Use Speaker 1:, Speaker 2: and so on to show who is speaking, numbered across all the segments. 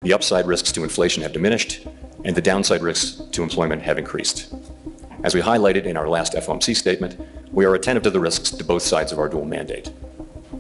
Speaker 1: The upside risks to inflation have diminished, and the downside risks to employment have increased. As we highlighted in our last FOMC statement, we are attentive to the risks to both sides of our dual mandate.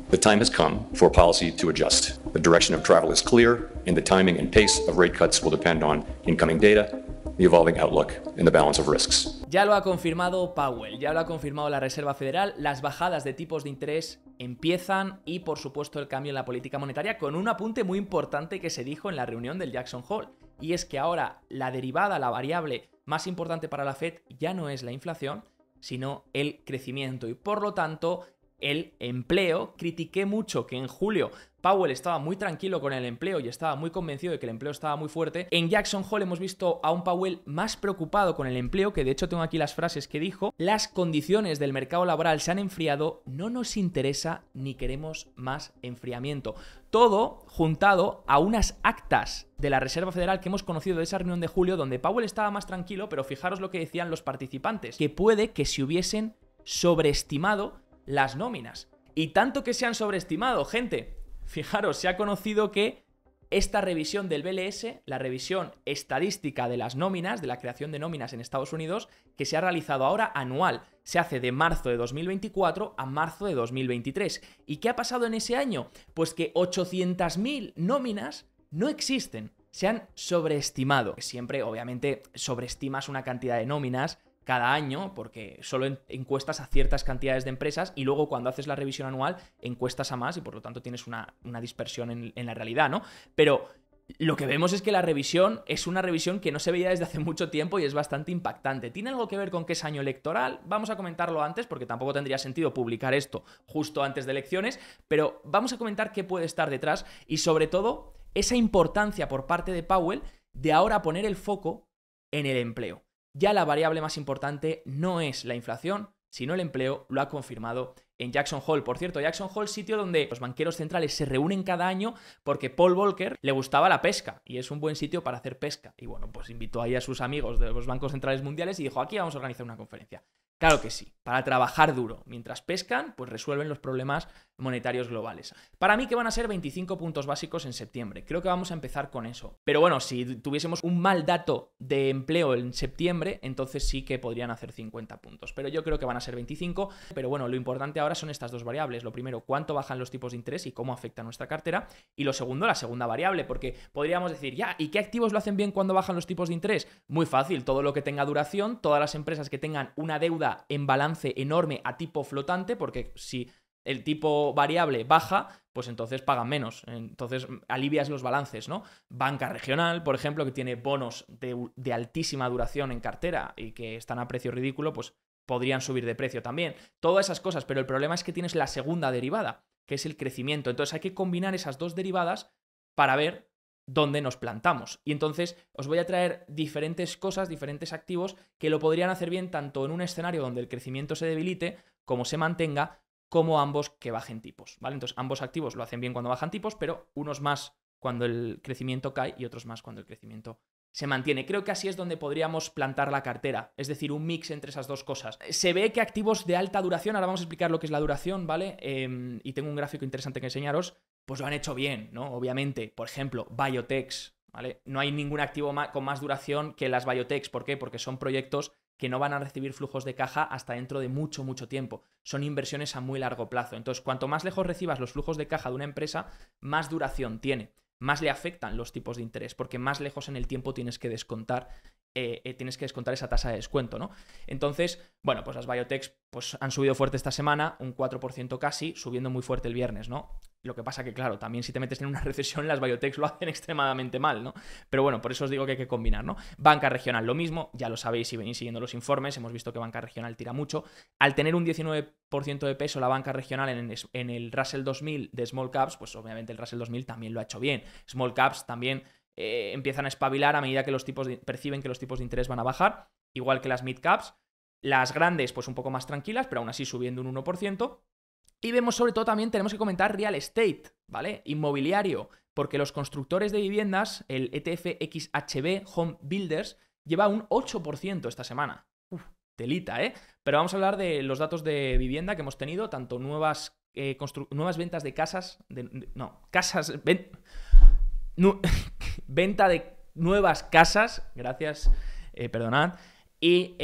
Speaker 1: The time has come for policy to adjust. The direction of travel is clear, and the timing and pace of rate cuts will depend on incoming data, the evolving outlook, and the balance of risks.
Speaker 2: Ya lo ha confirmado Powell, ya lo ha confirmado la Reserva Federal, las bajadas de tipos de interés empiezan y por supuesto el cambio en la política monetaria, con un apunte muy importante que se dijo en la reunión del Jackson Hole, y es que ahora la derivada, la variable más importante para la Fed ya no es la inflación, sino el crecimiento, y por lo tanto el empleo. Critiqué mucho que en julio Powell estaba muy tranquilo con el empleo y estaba muy convencido de que el empleo estaba muy fuerte. En Jackson Hole hemos visto a un Powell más preocupado con el empleo, que de hecho tengo aquí las frases que dijo: las condiciones del mercado laboral se han enfriado, no nos interesa ni queremos más enfriamiento. Todo juntado a unas actas de la Reserva Federal que hemos conocido de esa reunión de julio, donde Powell estaba más tranquilo, pero fijaros lo que decían los participantes, que puede que se hubiesen sobreestimado las nóminas. Y tanto que se han sobreestimado, gente. Fijaros, se ha conocido que esta revisión del BLS, la revisión estadística de las nóminas, de la creación de nóminas en Estados Unidos, que se ha realizado ahora anual, se hace de marzo de 2024 a marzo de 2023. ¿Y qué ha pasado en ese año? Pues que 800.000 nóminas no existen, se han sobreestimado. Siempre, obviamente, sobreestimas una cantidad de nóminas cada año, porque solo encuestas a ciertas cantidades de empresas y luego cuando haces la revisión anual encuestas a más y por lo tanto tienes una dispersión en la realidad, ¿no? Pero lo que vemos es que la revisión es una revisión que no se veía desde hace mucho tiempo y es bastante impactante. ¿Tiene algo que ver con que es año electoral? Vamos a comentarlo antes porque tampoco tendría sentido publicar esto justo antes de elecciones, pero vamos a comentar qué puede estar detrás y sobre todo esa importancia por parte de Powell de ahora poner el foco en el empleo. Ya la variable más importante no es la inflación, sino el empleo, lo ha confirmado en Jackson Hole. Por cierto, Jackson Hole, sitio donde los banqueros centrales se reúnen cada año porque Paul Volcker le gustaba la pesca y es un buen sitio para hacer pesca. Y bueno, pues invitó ahí a sus amigos de los bancos centrales mundiales y dijo: aquí vamos a organizar una conferencia. Claro que sí, para trabajar duro. Mientras pescan, pues resuelven los problemas monetarios globales. Para mí que van a ser 25 puntos básicos en septiembre. Creo que vamos a empezar con eso. Pero bueno, si tuviésemos un mal dato de empleo en septiembre, entonces sí que podrían hacer 50 puntos. Pero yo creo que van a ser 25. Pero bueno, lo importante ahora son estas dos variables. Lo primero, cuánto bajan los tipos de interés y cómo afecta a nuestra cartera. Y lo segundo, la segunda variable, porque podríamos decir, ya, ¿y qué activos lo hacen bien cuando bajan los tipos de interés? Muy fácil, todo lo que tenga duración, todas las empresas que tengan una deuda en balance enorme a tipo flotante, porque si el tipo variable baja, pues entonces pagan menos, entonces alivias los balances, ¿no? Banca regional, por ejemplo, que tiene bonos de altísima duración en cartera y que están a precio ridículo, pues podrían subir de precio también. Todas esas cosas, pero el problema es que tienes la segunda derivada, que es el crecimiento. Entonces hay que combinar esas dos derivadas para ver dónde nos plantamos. Y entonces os voy a traer diferentes cosas, diferentes activos que lo podrían hacer bien tanto en un escenario donde el crecimiento se debilite, como se mantenga, como ambos que bajen tipos, ¿vale? Entonces ambos activos lo hacen bien cuando bajan tipos, pero unos más cuando el crecimiento cae y otros más cuando el crecimiento se mantiene. Creo que así es donde podríamos plantar la cartera, es decir, un mix entre esas dos cosas. Se ve que activos de alta duración, ahora vamos a explicar lo que es la duración, ¿vale? Y tengo un gráfico interesante que enseñaros, pues lo han hecho bien, ¿no? Obviamente, por ejemplo, biotechs, ¿vale? No hay ningún activo con más duración que las biotechs. ¿Por qué? Porque son proyectos que no van a recibir flujos de caja hasta dentro de mucho, mucho tiempo. Son inversiones a muy largo plazo. Entonces, cuanto más lejos recibas los flujos de caja de una empresa, más duración tiene. Más le afectan los tipos de interés, porque más lejos en el tiempo tienes que descontar esa tasa de descuento, ¿no? Entonces, bueno, pues las biotechs pues, han subido fuerte esta semana, un 4% casi, subiendo muy fuerte el viernes, ¿no? Lo que pasa que, claro, también si te metes en una recesión, las biotechs lo hacen extremadamente mal, ¿no? Pero bueno, por eso os digo que hay que combinar, ¿no? Banca regional, lo mismo, ya lo sabéis si venís siguiendo los informes, hemos visto que banca regional tira mucho. Al tener un 19% de peso la banca regional en el Russell 2000 de Small Caps, pues obviamente el Russell 2000 también lo ha hecho bien. Small Caps también empiezan a espabilar a medida que perciben que los tipos de interés van a bajar, igual que las Mid Caps. Las grandes, pues un poco más tranquilas, pero aún así subiendo un 1%. Y vemos sobre todo también, tenemos que comentar real estate, ¿vale? Inmobiliario, porque los constructores de viviendas, el ETF XHB Home Builders, lleva un 8% esta semana. Telita, ¿eh? Pero vamos a hablar de los datos de vivienda que hemos tenido, tanto nuevas ventas de casas... venta de nuevas casas, gracias, perdonad, y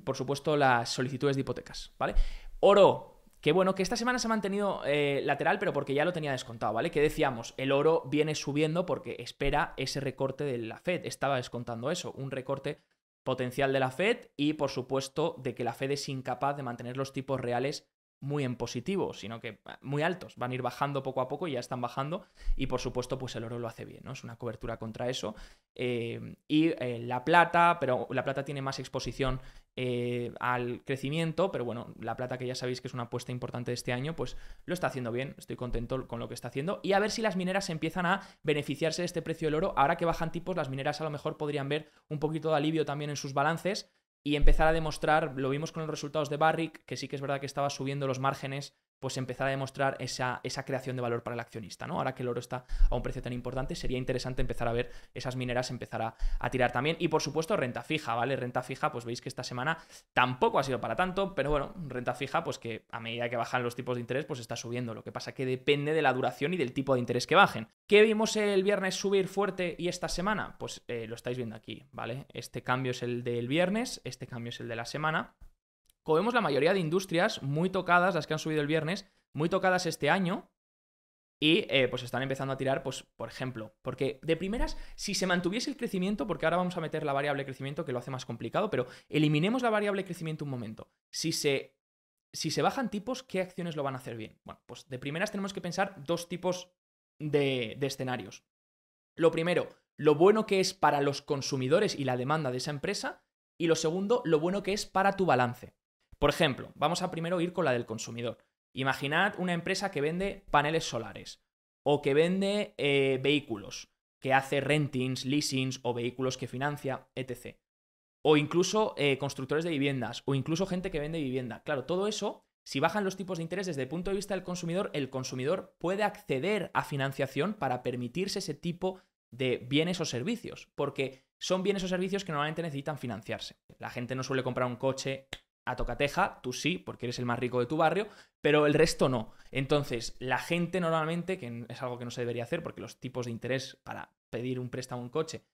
Speaker 2: por supuesto las solicitudes de hipotecas, ¿vale? Oro. Que bueno, que esta semana se ha mantenido lateral, pero porque ya lo tenía descontado, ¿vale? Que decíamos, el oro viene subiendo porque espera ese recorte de la Fed. Estaba descontando eso, un recorte potencial de la Fed y, por supuesto, de que la Fed es incapaz de mantener los tipos reales muy en positivo, sino que muy altos. Van a ir bajando poco a poco y ya están bajando. Y, por supuesto, pues el oro lo hace bien, ¿no? Es una cobertura contra eso. La plata, pero la plata tiene más exposición al crecimiento, pero bueno, la plata, que ya sabéis que es una apuesta importante de este año, pues lo está haciendo bien, estoy contento con lo que está haciendo, y a ver si las mineras empiezan a beneficiarse de este precio del oro. Ahora que bajan tipos, las mineras a lo mejor podrían ver un poquito de alivio también en sus balances y empezar a demostrar, lo vimos con los resultados de Barrick, que sí que es verdad que estaba subiendo los márgenes, pues empezar a demostrar esa creación de valor para el accionista, ¿no? Ahora que el oro está a un precio tan importante, sería interesante empezar a ver esas mineras empezar a tirar también. Y por supuesto, renta fija, ¿vale? Renta fija, pues veis que esta semana tampoco ha sido para tanto, pero bueno, renta fija, pues que a medida que bajan los tipos de interés, pues está subiendo. Lo que pasa que depende de la duración y del tipo de interés que bajen. ¿Qué vimos el viernes subir fuerte y esta semana? Pues lo estáis viendo aquí, ¿vale? Este cambio es el del viernes, este cambio es el de la semana. Como vemos, la mayoría de industrias muy tocadas, las que han subido el viernes, muy tocadas este año, y pues están empezando a tirar, pues, por ejemplo, porque de primeras, si se mantuviese el crecimiento, porque ahora vamos a meter la variable crecimiento, que lo hace más complicado, pero eliminemos la variable crecimiento un momento. Si se bajan tipos, ¿qué acciones lo van a hacer bien? Bueno, pues de primeras tenemos que pensar dos tipos de escenarios. Lo primero, lo bueno que es para los consumidores y la demanda de esa empresa, y lo segundo, lo bueno que es para tu balance. Por ejemplo, vamos a primero ir con la del consumidor. Imaginad una empresa que vende paneles solares o que vende vehículos, que hace rentings, leasings o vehículos que financia, etc. O incluso constructores de viviendas o incluso gente que vende vivienda. Claro, todo eso, si bajan los tipos de interés desde el punto de vista del consumidor, el consumidor puede acceder a financiación para permitirse ese tipo de bienes o servicios, porque son bienes o servicios que normalmente necesitan financiarse. La gente no suele comprar un coche a tocateja, tú sí, porque eres el más rico de tu barrio, pero el resto no. Entonces, la gente normalmente, que es algo que no se debería hacer, porque los tipos de interés para pedir un préstamo a un coche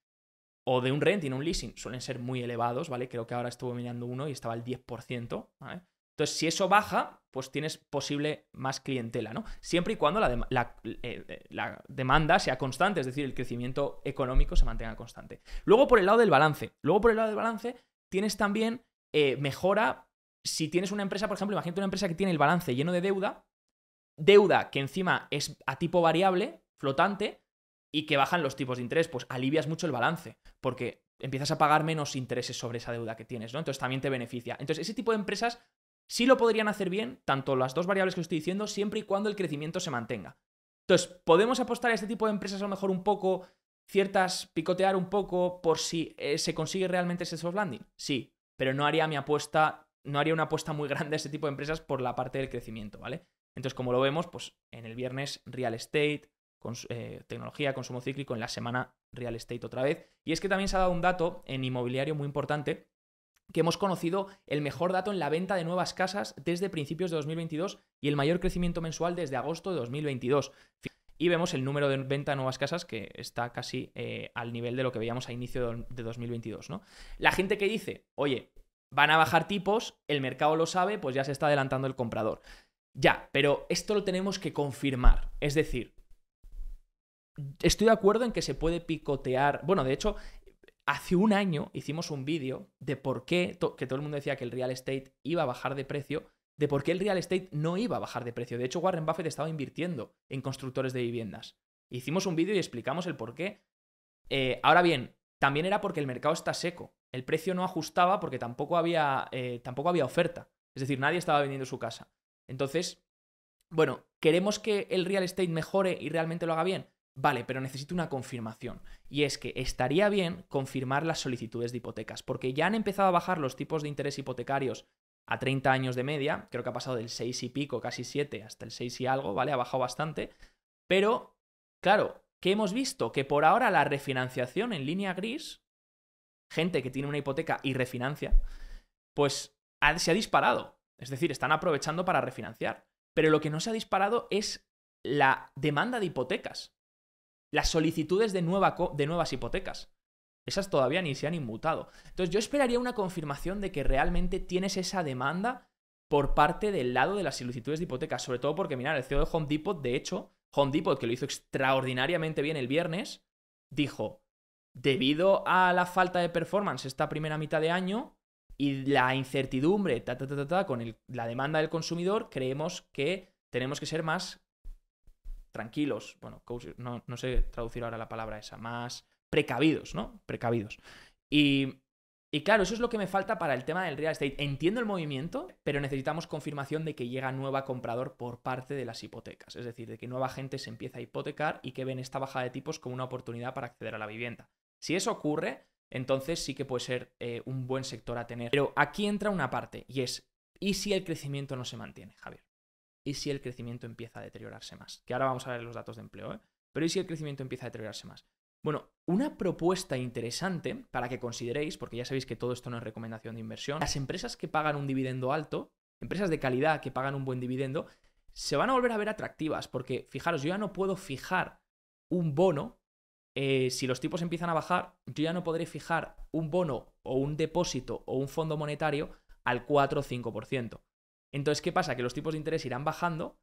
Speaker 2: o de un renting, un leasing, suelen ser muy elevados, ¿vale? Creo que ahora estuve mirando uno y estaba al 10%, ¿vale? Entonces, si eso baja, pues tienes posible más clientela, ¿no? Siempre y cuando la demanda sea constante, es decir, el crecimiento económico se mantenga constante. Luego, por el lado del balance. Tienes también mejora si tienes una empresa, por ejemplo, imagínate una empresa que tiene el balance lleno de deuda que encima es a tipo variable, flotante, y que bajan los tipos de interés, pues alivias mucho el balance, porque empiezas a pagar menos intereses sobre esa deuda que tienes, ¿no? Entonces también te beneficia. Entonces ese tipo de empresas sí lo podrían hacer bien, tanto las dos variables que os estoy diciendo, siempre y cuando el crecimiento se mantenga. Entonces, ¿podemos apostar a este tipo de empresas a lo mejor un poco, picotear un poco por si se consigue realmente ese soft landing? Sí, pero no haría una apuesta muy grande a ese tipo de empresas por la parte del crecimiento, ¿vale? Entonces, como lo vemos, pues en el viernes real estate, tecnología, consumo cíclico, en la semana real estate otra vez. Y es que también se ha dado un dato en inmobiliario muy importante, que hemos conocido el mejor dato en la venta de nuevas casas desde principios de 2022 y el mayor crecimiento mensual desde agosto de 2022. Y vemos el número de venta de nuevas casas que está casi al nivel de lo que veíamos a inicio de 2022, ¿no? La gente que dice, oye, van a bajar tipos, el mercado lo sabe, pues ya se está adelantando el comprador. Ya, pero esto lo tenemos que confirmar. Es decir, estoy de acuerdo en que se puede picotear. Bueno, de hecho, hace un año hicimos un vídeo de por qué, que todo el mundo decía que el real estate iba a bajar de precio, de por qué el real estate no iba a bajar de precio. De hecho, Warren Buffett estaba invirtiendo en constructores de viviendas. Hicimos un vídeo y explicamos el por qué. Ahora bien, también era porque el mercado está seco. El precio no ajustaba porque tampoco había oferta. Es decir, nadie estaba vendiendo su casa. Entonces, bueno, ¿queremos que el real estate mejore y realmente lo haga bien? Vale, pero necesito una confirmación. Y es que estaría bien confirmar las solicitudes de hipotecas, porque ya han empezado a bajar los tipos de interés hipotecarios a 30 años de media. Creo que ha pasado del 6 y pico, casi 7, hasta el 6 y algo, ¿vale? Ha bajado bastante. Pero, claro, ¿qué hemos visto? Que por ahora la refinanciación en línea gris, gente que tiene una hipoteca y refinancia, pues se ha disparado. Es decir, están aprovechando para refinanciar. Pero lo que no se ha disparado es la demanda de hipotecas. las solicitudes de nuevas hipotecas. Esas todavía ni se han inmutado. Entonces yo esperaría una confirmación de que realmente tienes esa demanda por parte del lado de las solicitudes de hipotecas. Sobre todo porque, mirad, el CEO de Home Depot, de hecho, Home Depot, que lo hizo extraordinariamente bien el viernes, dijo, debido a la falta de performance esta primera mitad de año y la incertidumbre con la demanda del consumidor, creemos que tenemos que ser más tranquilos. Bueno, no sé traducir ahora la palabra esa, más precavidos, ¿no? Precavidos. Y claro, eso es lo que me falta para el tema del real estate. Entiendo el movimiento, pero necesitamos confirmación de que llega nueva comprador por parte de las hipotecas. Es decir, de que nueva gente se empieza a hipotecar y que ven esta bajada de tipos como una oportunidad para acceder a la vivienda. Si eso ocurre, entonces sí que puede ser un buen sector a tener. Pero aquí entra una parte, y es, ¿y si el crecimiento no se mantiene, Javier? ¿Y si el crecimiento empieza a deteriorarse más? Que ahora vamos a ver los datos de empleo, ¿eh? Pero ¿y si el crecimiento empieza a deteriorarse más? Bueno, una propuesta interesante para que consideréis, porque ya sabéis que todo esto no es recomendación de inversión, las empresas que pagan un dividendo alto, empresas de calidad que pagan un buen dividendo, se van a volver a ver atractivas, porque fijaros, yo ya no puedo fijar un bono, si los tipos empiezan a bajar, yo ya no podré fijar un bono o un depósito o un fondo monetario al 4 o 5%. Entonces, ¿qué pasa? Que los tipos de interés irán bajando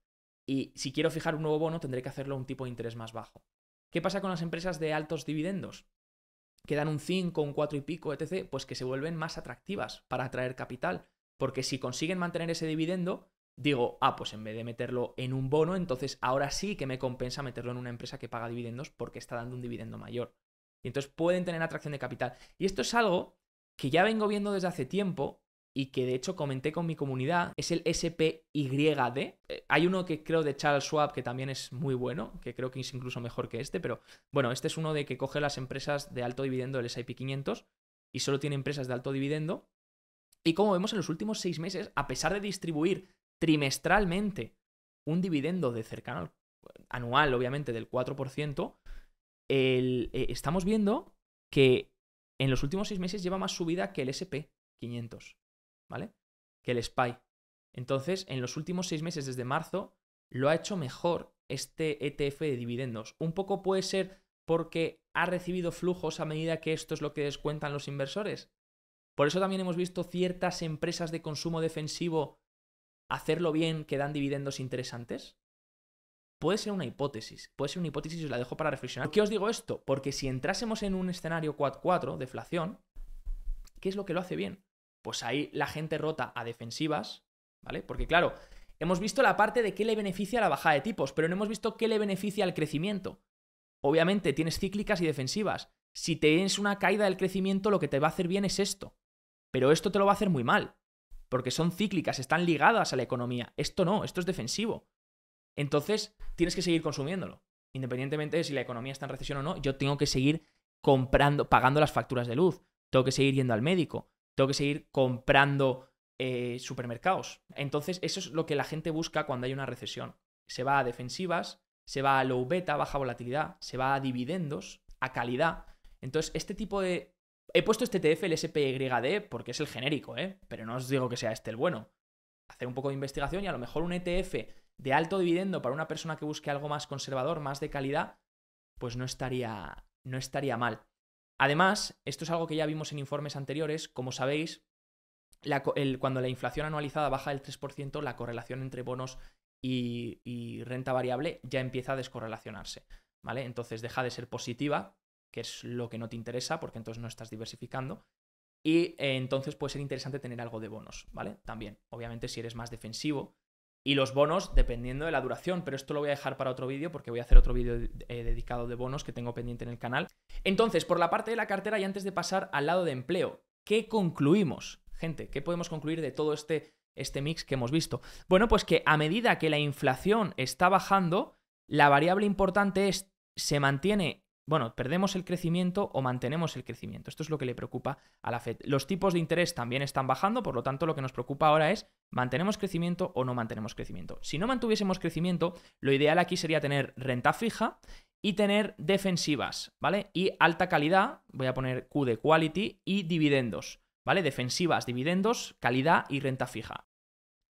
Speaker 2: y si quiero fijar un nuevo bono tendré que hacerlo a un tipo de interés más bajo. ¿Qué pasa con las empresas de altos dividendos? Que dan un 5, un 4 y pico, etc., pues que se vuelven más atractivas para atraer capital. Porque si consiguen mantener ese dividendo, digo, pues en vez de meterlo en un bono, entonces ahora sí que me compensa meterlo en una empresa que paga dividendos porque está dando un dividendo mayor. Y entonces pueden tener atracción de capital. Y esto es algo que ya vengo viendo desde hace tiempo y que de hecho comenté con mi comunidad, es el SPYD. Hay uno que creo de Charles Schwab que también es muy bueno, que creo que es incluso mejor que este, pero bueno, este es uno de que coge las empresas de alto dividendo del S&P 500 y solo tiene empresas de alto dividendo. Y como vemos en los últimos 6 meses, a pesar de distribuir trimestralmente un dividendo de cercano anual, obviamente, del 4%, estamos viendo que en los últimos 6 meses lleva más subida que el S&P 500. ¿Vale? Que el SPY. Entonces, en los últimos 6 meses, desde marzo, lo ha hecho mejor este ETF de dividendos. Un poco puede ser porque ha recibido flujos a medida que esto es lo que descuentan los inversores. Por eso también hemos visto ciertas empresas de consumo defensivo hacerlo bien que dan dividendos interesantes. Puede ser una hipótesis y os la dejo para reflexionar. ¿Por qué os digo esto? Porque si entrásemos en un escenario 4-4, deflación, ¿qué es lo que lo hace bien? Pues ahí la gente rota a defensivas, ¿vale? Porque claro, hemos visto la parte de qué le beneficia la bajada de tipos, pero no hemos visto qué le beneficia al crecimiento. Obviamente tienes cíclicas y defensivas. Si tienes una caída del crecimiento, lo que te va a hacer bien es esto. Pero esto te lo va a hacer muy mal, porque son cíclicas, están ligadas a la economía. Esto no, esto es defensivo. Entonces, tienes que seguir consumiéndolo. Independientemente de si la economía está en recesión o no, yo tengo que seguir pagando las facturas de luz. Tengo que seguir yendo al médico. Tengo que seguir comprando supermercados. Entonces, eso es lo que la gente busca cuando hay una recesión. Se va a defensivas, se va a low beta, baja volatilidad, se va a dividendos, a calidad. Entonces, este tipo de... He puesto este ETF, el SPYD, porque es el genérico, pero no os digo que sea este el bueno. Hacer un poco de investigación y a lo mejor un ETF de alto dividendo para una persona que busque algo más conservador, más de calidad, pues no estaría mal. Además, esto es algo que ya vimos en informes anteriores. Como sabéis, cuando la inflación anualizada baja del 3%, la correlación entre bonos y renta variable ya empieza a descorrelacionarse, ¿vale? Entonces deja de ser positiva, que es lo que no te interesa, porque entonces no estás diversificando. Y entonces puede ser interesante tener algo de bonos, ¿vale? También, obviamente, si eres más defensivo. Y los bonos, dependiendo de la duración, pero esto lo voy a dejar para otro vídeo porque voy a hacer otro vídeo dedicado de bonos que tengo pendiente en el canal. Entonces, por la parte de la cartera y antes de pasar al lado de empleo, ¿qué concluimos? Gente, ¿qué podemos concluir de todo este mix que hemos visto? Bueno, pues que a medida que la inflación está bajando, la variable importante es, ¿se mantiene? Bueno, ¿perdemos el crecimiento o mantenemos el crecimiento? Esto es lo que le preocupa a la Fed. Los tipos de interés también están bajando, por lo tanto lo que nos preocupa ahora es ¿mantenemos crecimiento o no mantenemos crecimiento? Si no mantuviésemos crecimiento, lo ideal aquí sería tener renta fija y tener defensivas, ¿vale? Y alta calidad, voy a poner Q de quality, y dividendos, ¿vale? Defensivas, dividendos, calidad y renta fija.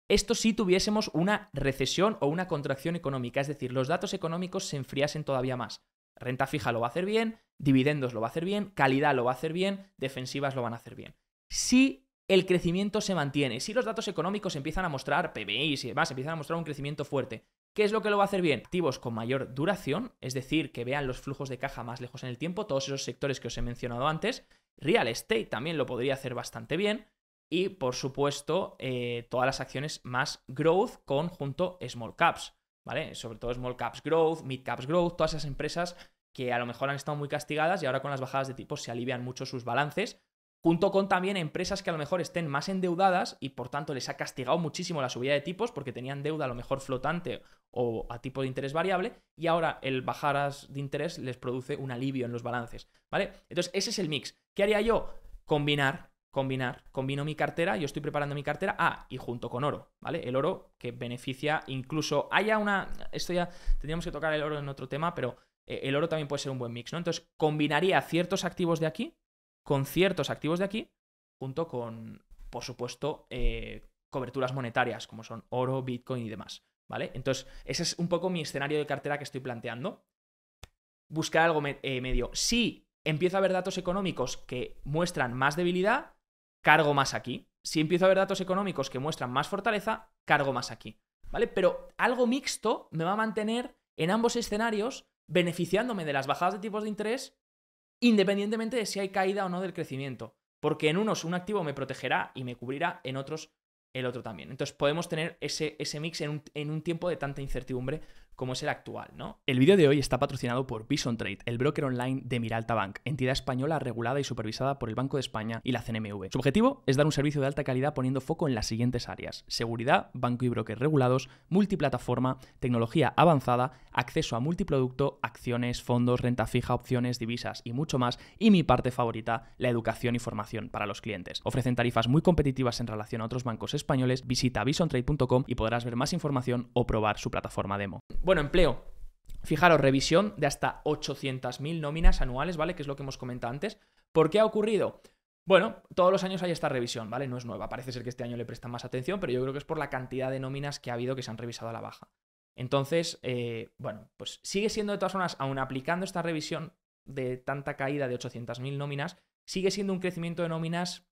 Speaker 2: Esto si tuviésemos una recesión o una contracción económica, es decir, los datos económicos se enfriasen todavía más. Renta fija lo va a hacer bien, dividendos lo va a hacer bien, calidad lo va a hacer bien, defensivas lo van a hacer bien. Si el crecimiento se mantiene, si los datos económicos empiezan a mostrar PMIs y demás, empiezan a mostrar un crecimiento fuerte, ¿qué es lo que lo va a hacer bien? Activos con mayor duración, es decir, que vean los flujos de caja más lejos en el tiempo, todos esos sectores que os he mencionado antes. Real estate también lo podría hacer bastante bien. Y, por supuesto, todas las acciones más growth junto small caps, ¿vale? Sobre todo small caps growth, mid caps growth, todas esas empresas que a lo mejor han estado muy castigadas y ahora con las bajadas de tipos se alivian mucho sus balances, junto con también empresas que a lo mejor estén más endeudadas y por tanto les ha castigado muchísimo la subida de tipos porque tenían deuda a lo mejor flotante o a tipo de interés variable y ahora el bajadas de interés les produce un alivio en los balances, ¿vale? Entonces ese es el mix. ¿Qué haría yo? Combino mi cartera, yo estoy preparando mi cartera, y junto con oro, ¿vale? El oro que beneficia incluso, esto ya tendríamos que tocar el oro en otro tema, pero el oro también puede ser un buen mix, ¿no? Entonces combinaría ciertos activos de aquí con ciertos activos de aquí, junto con, por supuesto, coberturas monetarias, como son oro, Bitcoin y demás, ¿vale? Entonces ese es un poco mi escenario de cartera que estoy planteando. Buscar algo medio. Si empiezo a ver datos económicos que muestran más debilidad, cargo más aquí. Si empiezo a ver datos económicos que muestran más fortaleza, cargo más aquí, ¿vale? Pero algo mixto me va a mantener en ambos escenarios beneficiándome de las bajadas de tipos de interés independientemente de si hay caída o no del crecimiento. Porque en unos un activo me protegerá y me cubrirá, en otros el otro también. Entonces podemos tener ese mix en un tiempo de tanta incertidumbre como es el actual, ¿no? El vídeo de hoy está patrocinado por Bison Trade, el broker online de Miralta Bank, entidad española regulada y supervisada por el Banco de España y la CNMV. Su objetivo es dar un servicio de alta calidad poniendo foco en las siguientes áreas: seguridad, banco y broker regulados, multiplataforma, tecnología avanzada, acceso a multiproducto, acciones, fondos, renta fija, opciones, divisas y mucho más, y mi parte favorita, la educación y formación para los clientes. Ofrecen tarifas muy competitivas en relación a otros bancos españoles. Visita bisontrade.com y podrás ver más información o probar su plataforma demo. Bueno, empleo. Fijaros, revisión de hasta 800.000 nóminas anuales, ¿vale? Que es lo que hemos comentado antes. ¿Por qué ha ocurrido? Bueno, todos los años hay esta revisión, ¿vale? No es nueva. Parece ser que este año le prestan más atención, pero yo creo que es por la cantidad de nóminas que ha habido que se han revisado a la baja. Entonces, bueno, pues sigue siendo de todas formas, aún aplicando esta revisión de tanta caída de 800.000 nóminas, sigue siendo un crecimiento de nóminas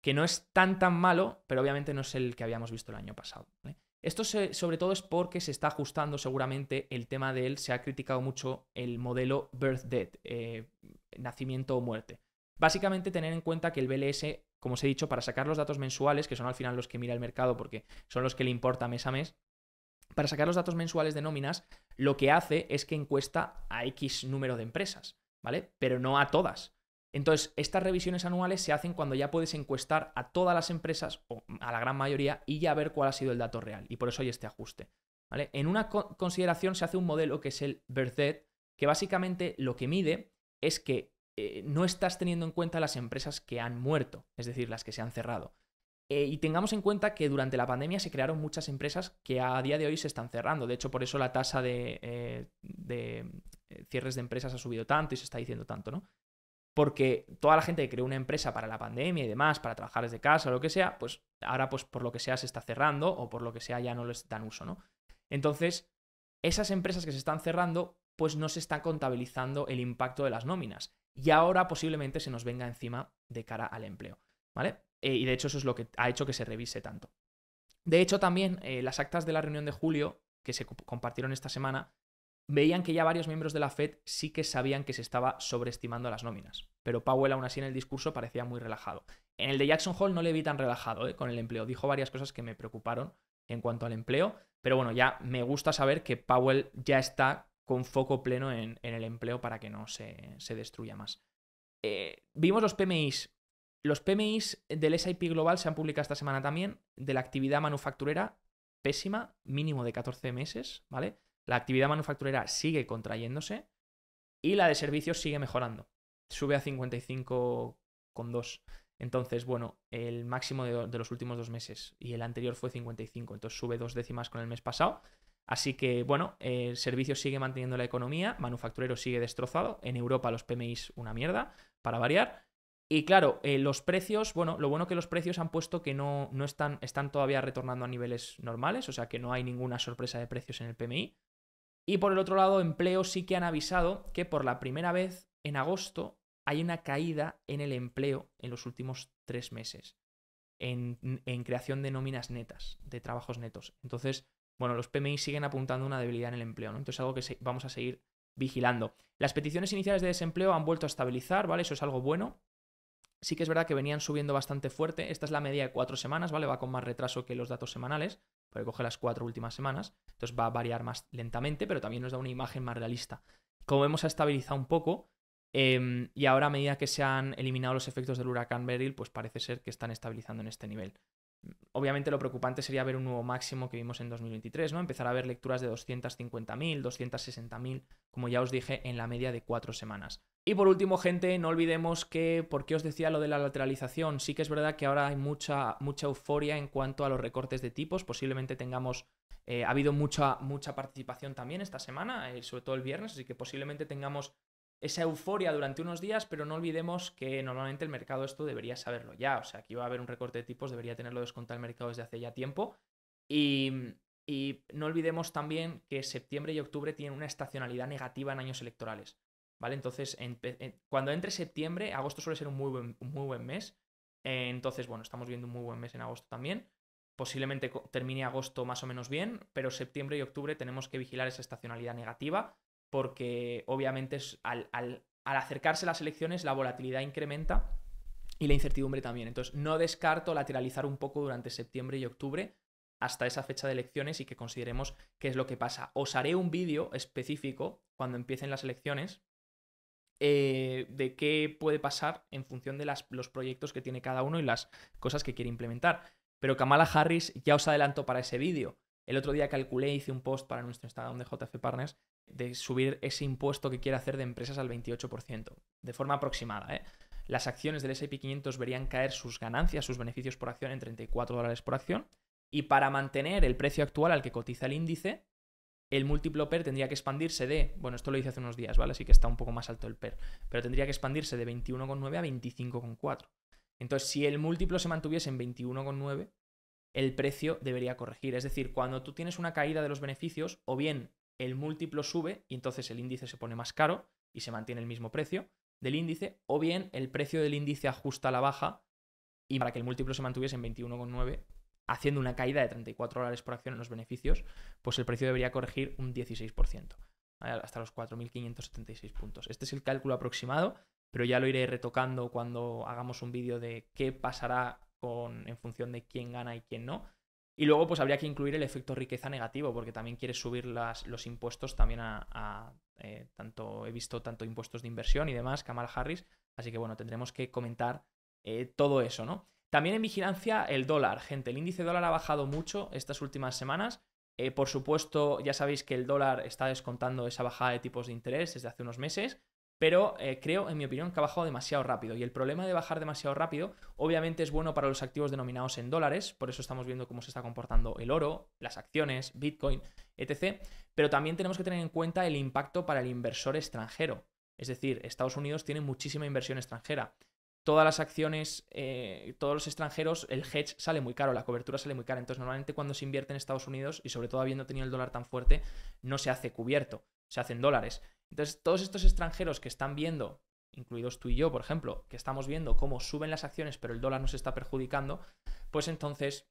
Speaker 2: que no es tan malo, pero obviamente no es el que habíamos visto el año pasado, ¿vale? Esto sobre todo es porque se está ajustando seguramente el tema de él. Se ha criticado mucho el modelo birth-death, nacimiento o muerte. Básicamente tener en cuenta que el BLS, como os he dicho, para sacar los datos mensuales, que son al final los que mira el mercado porque son los que le importa mes a mes, para sacar los datos mensuales de nóminas, lo que hace es que encuesta a X número de empresas, ¿vale? Pero no a todas. Entonces, estas revisiones anuales se hacen cuando ya puedes encuestar a todas las empresas, o a la gran mayoría, y ya ver cuál ha sido el dato real. Y por eso hay este ajuste, ¿vale? En una consideración se hace un modelo que es el birth-death, que básicamente lo que mide es que no estás teniendo en cuenta las empresas que han muerto, es decir, las que se han cerrado. Y tengamos en cuenta que durante la pandemia se crearon muchas empresas que a día de hoy se están cerrando. De hecho, por eso la tasa de cierres de empresas ha subido tanto y se está diciendo tanto, ¿no? Porque toda la gente que creó una empresa para la pandemia y demás, para trabajar desde casa o lo que sea, pues ahora pues por lo que sea se está cerrando o por lo que sea ya no les dan uso, ¿no? Entonces, esas empresas que se están cerrando, pues no se está contabilizando el impacto de las nóminas. Y ahora posiblemente se nos venga encima de cara al empleo, ¿vale? Y de hecho eso es lo que ha hecho que se revise tanto. De hecho también las actas de la reunión de julio que se compartieron esta semana veían que ya varios miembros de la Fed sí que sabían que se estaba sobreestimando las nóminas. Pero Powell aún así en el discurso parecía muy relajado. En el de Jackson Hole no le vi tan relajado con el empleo. Dijo varias cosas que me preocuparon en cuanto al empleo. Pero bueno, ya me gusta saber que Powell ya está con foco pleno en el empleo para que no se destruya más. Vimos los PMIs. Los PMIs del S&P Global se han publicado esta semana también. De la actividad manufacturera, pésima, mínimo de 14 meses, ¿vale? La actividad manufacturera sigue contrayéndose y la de servicios sigue mejorando. Sube a 55,2. Entonces, bueno, el máximo de los últimos 2 meses y el anterior fue 55. Entonces sube 2 décimas con el mes pasado. Así que, bueno, el servicio sigue manteniendo la economía, manufacturero sigue destrozado. En Europa los PMIs una mierda, para variar. Y claro, los precios, bueno, lo bueno que los precios han puesto que no están todavía retornando a niveles normales, o sea que no hay ninguna sorpresa de precios en el PMI. Y por el otro lado, empleo sí que han avisado que por la primera vez en agosto hay una caída en el empleo en los últimos 3 meses, en creación de nóminas netas, de trabajos netos. Entonces, bueno, los PMI siguen apuntando a una debilidad en el empleo, ¿no? Entonces, algo que vamos a seguir vigilando. Las peticiones iniciales de desempleo han vuelto a estabilizar, ¿vale? Eso es algo bueno. Sí que es verdad que venían subiendo bastante fuerte. Esta es la media de 4 semanas, ¿vale? Va con más retraso que los datos semanales, porque coge las 4 últimas semanas. Entonces va a variar más lentamente, pero también nos da una imagen más realista. Como vemos, ha estabilizado un poco. Y ahora, a medida que se han eliminado los efectos del huracán Beryl, pues parece ser que están estabilizando en este nivel. Obviamente lo preocupante sería ver un nuevo máximo que vimos en 2023, ¿no? Empezar a ver lecturas de 250.000, 260.000, como ya os dije, en la media de 4 semanas. Y por último, gente, no olvidemos que, ¿por qué os decía lo de la lateralización? Sí que es verdad que ahora hay mucha euforia en cuanto a los recortes de tipos. Posiblemente tengamos... ha habido mucha participación también esta semana, sobre todo el viernes, así que posiblemente tengamos esa euforia durante unos días, pero no olvidemos que normalmente el mercado esto debería saberlo ya. O sea, aquí va a haber un recorte de tipos, debería tenerlo descontado el mercado desde hace ya tiempo. Y no olvidemos también que septiembre y octubre tienen una estacionalidad negativa en años electorales, ¿vale? Entonces, cuando entre septiembre, agosto suele ser un muy buen mes. Entonces, bueno, estamos viendo un muy buen mes en agosto también. Posiblemente termine agosto más o menos bien, pero septiembre y octubre tenemos que vigilar esa estacionalidad negativa, porque obviamente al acercarse las elecciones la volatilidad incrementa y la incertidumbre también. Entonces no descarto lateralizar un poco durante septiembre y octubre hasta esa fecha de elecciones y que consideremos qué es lo que pasa. Os haré un vídeo específico cuando empiecen las elecciones de qué puede pasar en función de los proyectos que tiene cada uno y las cosas que quiere implementar. Pero Kamala Harris ya os adelanto para ese vídeo. El otro día calculé, hice un post para nuestro Instagram de JF Partners de subir ese impuesto que quiere hacer de empresas al 28%, de forma aproximada, ¿eh? Las acciones del S&P 500 verían caer sus ganancias, sus beneficios por acción en $34 por acción, y para mantener el precio actual al que cotiza el índice, el múltiplo PER tendría que expandirse de, bueno, esto lo hice hace unos días, ¿vale? Así que está un poco más alto el PER, pero tendría que expandirse de 21,9 a 25,4. Entonces, si el múltiplo se mantuviese en 21,9, el precio debería corregir. Es decir, cuando tú tienes una caída de los beneficios, o bien el múltiplo sube y entonces el índice se pone más caro y se mantiene el mismo precio del índice, o bien el precio del índice ajusta a la baja y para que el múltiplo se mantuviese en 21,9, haciendo una caída de $34 por acción en los beneficios, pues el precio debería corregir un 16%, ¿vale? Hasta los 4.576 puntos. Este es el cálculo aproximado, pero ya lo iré retocando cuando hagamos un vídeo de qué pasará en función de quién gana y quién no. Y luego pues habría que incluir el efecto riqueza negativo, porque también quiere subir los impuestos también he visto tanto impuestos de inversión y demás, Kamala Harris, así que bueno, tendremos que comentar todo eso, ¿no? También en vigilancia el dólar, gente, el índice dólar ha bajado mucho estas últimas semanas. Por supuesto, ya sabéis que el dólar está descontando esa bajada de tipos de interés desde hace unos meses, pero creo, en mi opinión, que ha bajado demasiado rápido. Y el problema de bajar demasiado rápido, obviamente es bueno para los activos denominados en dólares, por eso estamos viendo cómo se está comportando el oro, las acciones, Bitcoin, etc. Pero también tenemos que tener en cuenta el impacto para el inversor extranjero. Es decir, Estados Unidos tiene muchísima inversión extranjera. Todas las acciones, todos los extranjeros, el hedge sale muy caro, la cobertura sale muy cara. Entonces, normalmente cuando se invierte en Estados Unidos, y sobre todo habiendo tenido el dólar tan fuerte, no se hace cubierto, se hace en dólares. Entonces, todos estos extranjeros que están viendo, incluidos tú y yo, por ejemplo, que estamos viendo cómo suben las acciones, pero el dólar nos está perjudicando, pues entonces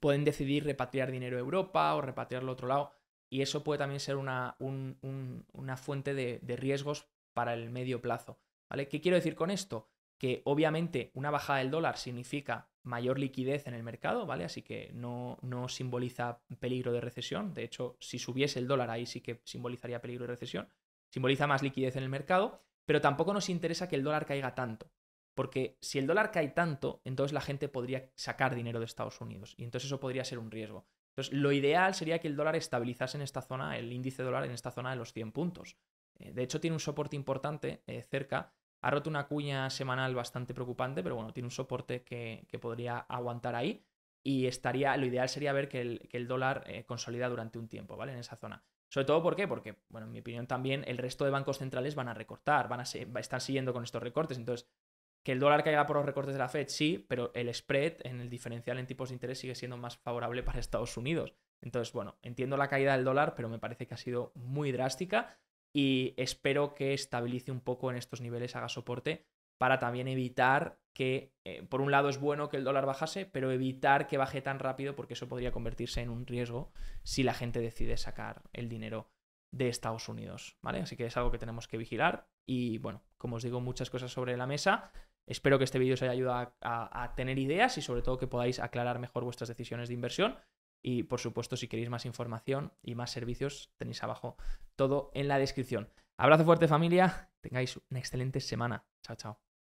Speaker 2: pueden decidir repatriar dinero a Europa o repatriarlo a otro lado. Y eso puede también ser una fuente de riesgos para el medio plazo, ¿vale? ¿Qué quiero decir con esto? Que obviamente una bajada del dólar significa mayor liquidez en el mercado, ¿vale? Así que no simboliza peligro de recesión. De hecho, si subiese el dólar ahí sí que simbolizaría peligro de recesión. Simboliza más liquidez en el mercado, pero tampoco nos interesa que el dólar caiga tanto. Porque si el dólar cae tanto, entonces la gente podría sacar dinero de Estados Unidos. Y entonces eso podría ser un riesgo. Entonces, lo ideal sería que el dólar estabilizase en esta zona, el índice dólar en esta zona de los 100 puntos. De hecho, tiene un soporte importante cerca. Ha roto una cuña semanal bastante preocupante, pero bueno, tiene un soporte que podría aguantar ahí. Y lo ideal sería ver que el dólar consolida durante un tiempo, ¿vale? En esa zona. Sobre todo, ¿por qué? Porque, bueno, en mi opinión también el resto de bancos centrales van a recortar, están siguiendo con estos recortes. Entonces, que el dólar caiga por los recortes de la Fed, sí, pero el spread en el diferencial en tipos de interés sigue siendo más favorable para Estados Unidos. Entonces, bueno, entiendo la caída del dólar, pero me parece que ha sido muy drástica y espero que estabilice un poco en estos niveles, haga soporte, para también evitar que, por un lado es bueno que el dólar bajase, pero evitar que baje tan rápido porque eso podría convertirse en un riesgo si la gente decide sacar el dinero de Estados Unidos, ¿vale? Así que es algo que tenemos que vigilar y, bueno, como os digo, muchas cosas sobre la mesa. Espero que este vídeo os haya ayudado a tener ideas y sobre todo que podáis aclarar mejor vuestras decisiones de inversión. Y por supuesto, si queréis más información y más servicios, tenéis abajo todo en la descripción. Abrazo fuerte, familia. Tengáis una excelente semana. Chao, chao.